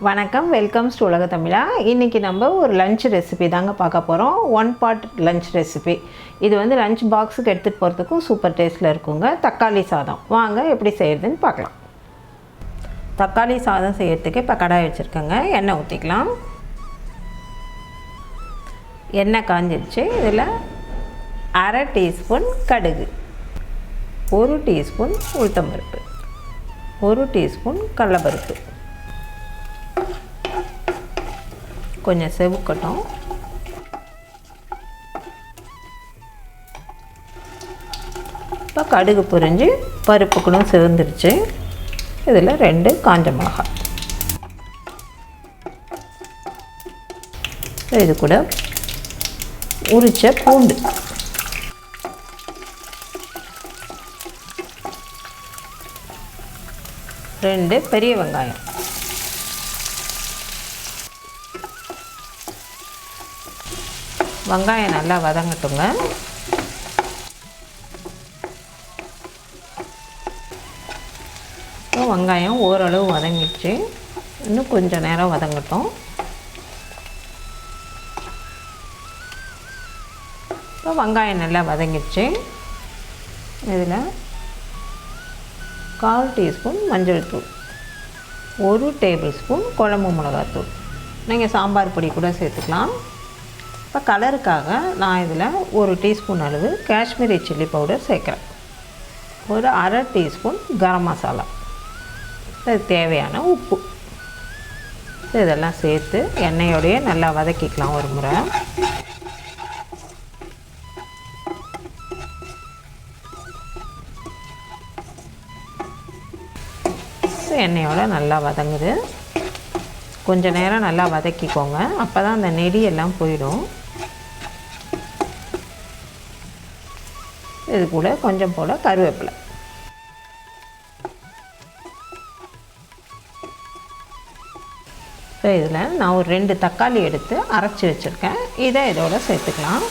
வணக்கம், welcome to உலக தமிழா. இன்றைக்கி நம்ம ஒரு லஞ்ச் ரெசிபி தாங்க பார்க்க போகிறோம். 1 part லஞ்ச் ரெசிபி. இது வந்து லஞ்ச் பாக்ஸுக்கு எடுத்துகிட்டு போகிறதுக்கும் சூப்பர் டேஸ்ட்டில் இருக்குங்க. தக்காளி சாதம் வாங்க எப்படி செய்கிறதுன்னு பார்க்கலாம். தக்காளி சாதம் செய்கிறதுக்கு இப்போ கடாய் வச்சுருக்கேங்க. எண்ணெய் ஊற்றிக்கலாம். எண்ணெய் காஞ்சிடுச்சு. இதில் 1/2 டீஸ்பூன் கடுகு, 1 டீஸ்பூன் உளுத்தம்பருப்பு, 1 டீஸ்பூன் கடலைப்பருப்பு, கொஞ்சம் செவக்கட்டும். இப்போ கடுகு பொரிஞ்சு பருப்புக்குன்னு செவந்துருச்சு. இதில் 2 காஞ்ச மிளகாய், இது கூட உரிச்ச பூண்டு, ரெண்டு பெரிய வெங்காயம், வெங்காயம் நல்லா வதங்கட்டுங்க. இப்போ வெங்காயம் ஓரளவு வதங்கிடுச்சு. இன்னும் கொஞ்சம் நேரம் வதங்கட்டும். இப்போ வெங்காயம் நல்லா வதங்கிடுச்சு. இதில் 1/4 டீஸ்பூன் மஞ்சள் தூள், 1 டேபிள் ஸ்பூன் குழம்பு மிளகாத்தூள், நீங்கள் சாம்பார் பொடி கூட சேர்த்துக்கலாம். இப்போ கலருக்காக நான் இதில் 1 டீஸ்பூன் அளவு காஷ்மீரி சில்லி பவுடர் சேர்க்குறேன். ஒரு 1/2 டீஸ்பூன் கரம் மசாலா, இது தேவையான உப்பு, இதெல்லாம் சேர்த்து எண்ணெயோடையே நல்லா வதக்கிக்கலாம் ஒரு முறை. எண்ணெயோட நல்லா வதங்குது. கொஞ்சம் நேரம் நல்லா வதக்கிக்கோங்க, அப்போ தான் அந்த நெடி எல்லாம் போயிடும். இது கூட கொஞ்சம் போல் கருவேப்பிலை, இப்போ இதில் நான் ஒரு 2 தக்காளி எடுத்து அரைச்சி வச்சுருக்கேன். இதை இதோட சேர்த்துக்கலாம்.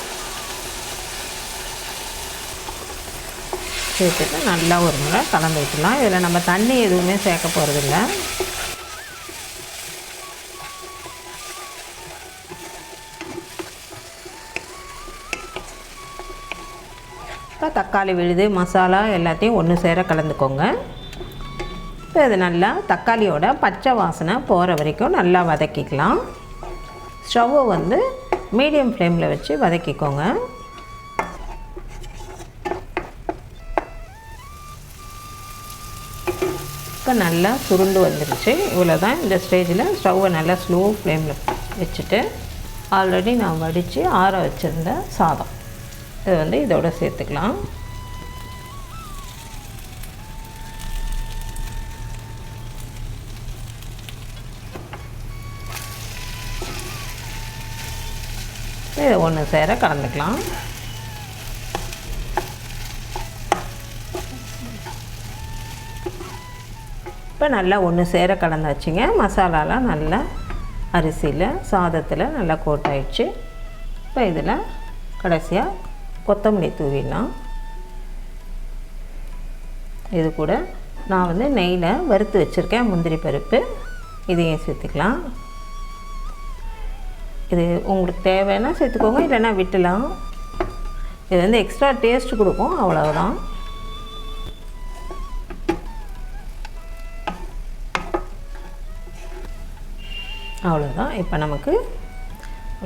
சேர்த்துட்டு நல்லா ஒரு முறை கலந்து வச்சுக்கலாம். இதில் நம்ம தண்ணி எதுவுமே சேர்க்க போகிறதில்ல. இப்போ தக்காளி விழுது, மசாலா எல்லாத்தையும் ஒன்று சேர கலந்துக்கோங்க. இப்போ இது நல்லா தக்காளியோட பச்சை வாசனை போகிற வரைக்கும் நல்லா வதக்கிக்கலாம். ஸ்டவ்வை வந்து மீடியம் ஃப்ளேமில் வச்சு வதக்கிக்கோங்க. இப்போ நல்லா சுருண்டு வந்துடுச்சு. இவ்வளோ தான். இந்த ஸ்டேஜில் ஸ்டவ்வை நல்லா ஸ்லோ ஃப்ளேமில் வச்சுட்டு ஆல்ரெடி நான் வடித்து ஆற வச்சுருந்த சாதம் இது வந்து இதோட சேர்த்துக்கலாம். இதை ஒன்று சேர கலந்துக்கலாம். இப்போ நல்லா ஒன்று சேர கலந்தாச்சுங்க. மசாலாலாம் நல்லா அரிசியில் சாதத்தில் நல்லா கோட் ஆயிடுச்சு. இப்போ இதில் கடைசியாக கொத்தமல்லி தூவிடலாம். இது கூட நான் வந்து நெய்யில் வறுத்து வச்சுருக்கேன் முந்திரி பருப்பு, இதையும் சேர்த்துக்கலாம். இது உங்களுக்கு தேவைன்னா சேர்த்துக்கோங்க, இல்லைன்னா விட்டுலாம். இது வந்து எக்ஸ்ட்ரா டேஸ்ட் கொடுக்கும், அவ்வளவுதான். அவ்வளோதான். இப்போ நமக்கு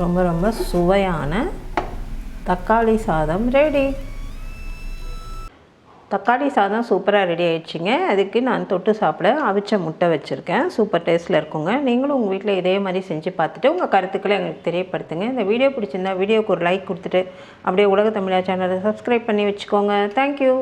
ரொம்ப ரொம்ப சுவையான தக்காளி சாதம் ரெடி. தக்காளி சாதம் சூப்பராக ரெடி ஆயிடுச்சுங்க. அதுக்கு நான் தொட்டு சாப்பிட அவிச்ச முட்டை வச்சுருக்கேன். சூப்பர் டேஸ்ட்டில் இருக்குங்க. நீங்களும் உங்கள் வீட்டில் இதே மாதிரி செஞ்சு பார்த்துட்டு உங்கள் கருத்துக்களை எங்களுக்கு தெரியப்படுத்துங்க. இந்த வீடியோ பிடிச்சிருந்தா வீடியோவுக்கு ஒரு லைக் கொடுத்துட்டு அப்படியே உலக தமிழா சேனலை சப்ஸ்கிரைப் பண்ணி வச்சுக்கோங்க. தேங்க்யூ.